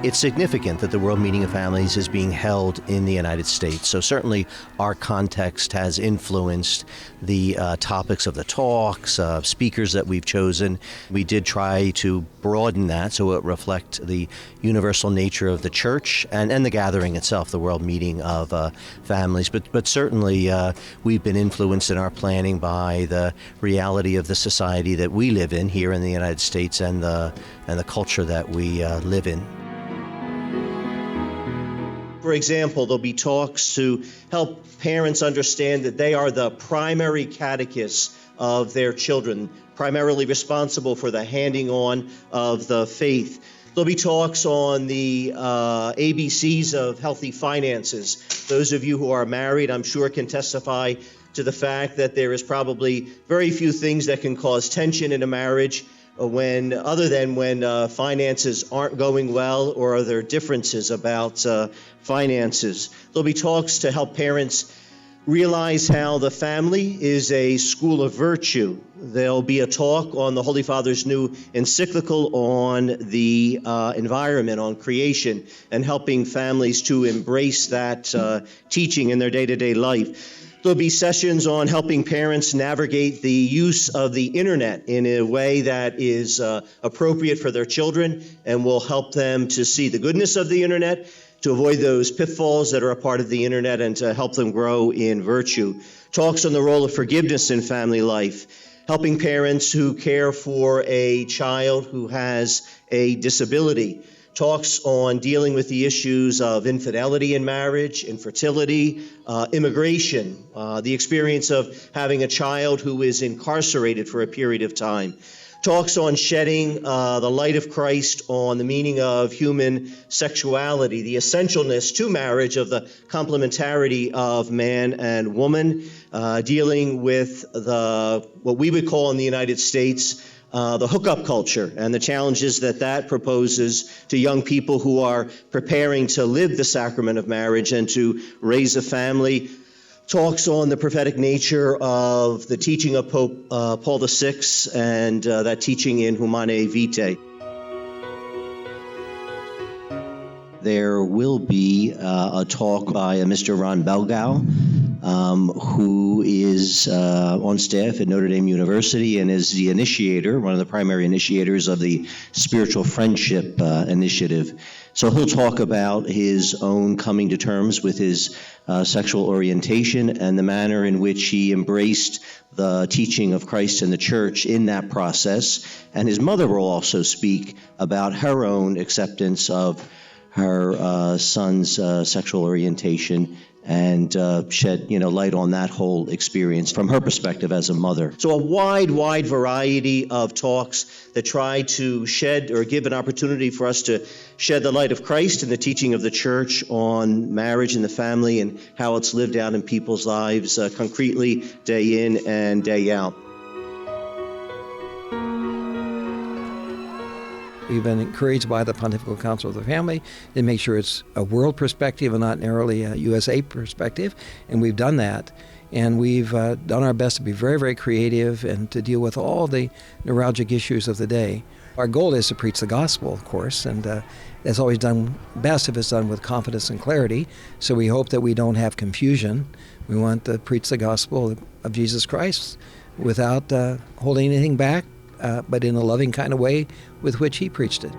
it's significant that the World Meeting of Families is being held in the United States. So certainly our context has influenced the topics of the talks, speakers that we've chosen. We did try to broaden that so it reflect the universal nature of the church and the gathering itself, the World Meeting of Families. But certainly we've been influenced in our planning by the reality of the society that we live in here in the United States and the culture that we live in. For example, there'll be talks to help parents understand that they are the primary catechists of their children, primarily responsible for the handing on of the faith. There'll be talks on the ABCs of healthy finances. Those of you who are married, I'm sure, can testify to the fact that there is probably very few things that can cause tension in a marriage other than when finances aren't going well or are there differences about finances. There'll be talks to help parents realize how the family is a school of virtue. There'll be a talk on the Holy Father's new encyclical on the environment, on creation, and helping families to embrace that teaching in their day-to-day life. There'll be sessions on helping parents navigate the use of the internet in a way that is appropriate for their children and will help them to see the goodness of the internet, to avoid those pitfalls that are a part of the internet, and to help them grow in virtue. Talks on the role of forgiveness in family life, helping parents who care for a child who has a disability. Talks on dealing with the issues of infidelity in marriage, infertility, immigration, the experience of having a child who is incarcerated for a period of time. Talks on shedding the light of Christ on the meaning of human sexuality, the essentialness to marriage of the complementarity of man and woman, dealing with what we would call in the United States the hookup culture and the challenges that proposes to young people who are preparing to live the sacrament of marriage and to raise a family. Talks on the prophetic nature of the teaching of Pope Paul VI and that teaching in Humanae Vitae. There will be a talk by Mr. Ron Belgau, who is on staff at Notre Dame University and is the initiator, one of the primary initiators of the Spiritual Friendship Initiative. So he'll talk about his own coming to terms with his sexual orientation and the manner in which he embraced the teaching of Christ and the Church in that process. And his mother will also speak about her own acceptance of her son's sexual orientation and shed light on that whole experience from her perspective as a mother. So a wide variety of talks that try to shed or give an opportunity for us to shed the light of Christ and the teaching of the Church on marriage and the family and how it's lived out in people's lives concretely day in and day out. We've been encouraged by the Pontifical Council of the Family to make sure it's a world perspective and not narrowly a USA perspective, and we've done that. And we've done our best to be very, very creative and to deal with all the neuralgic issues of the day. Our goal is to preach the gospel, of course, and that's always done best if it's done with confidence and clarity. So we hope that we don't have confusion. We want to preach the gospel of Jesus Christ without holding anything back, but in a loving kind of way with which he preached it.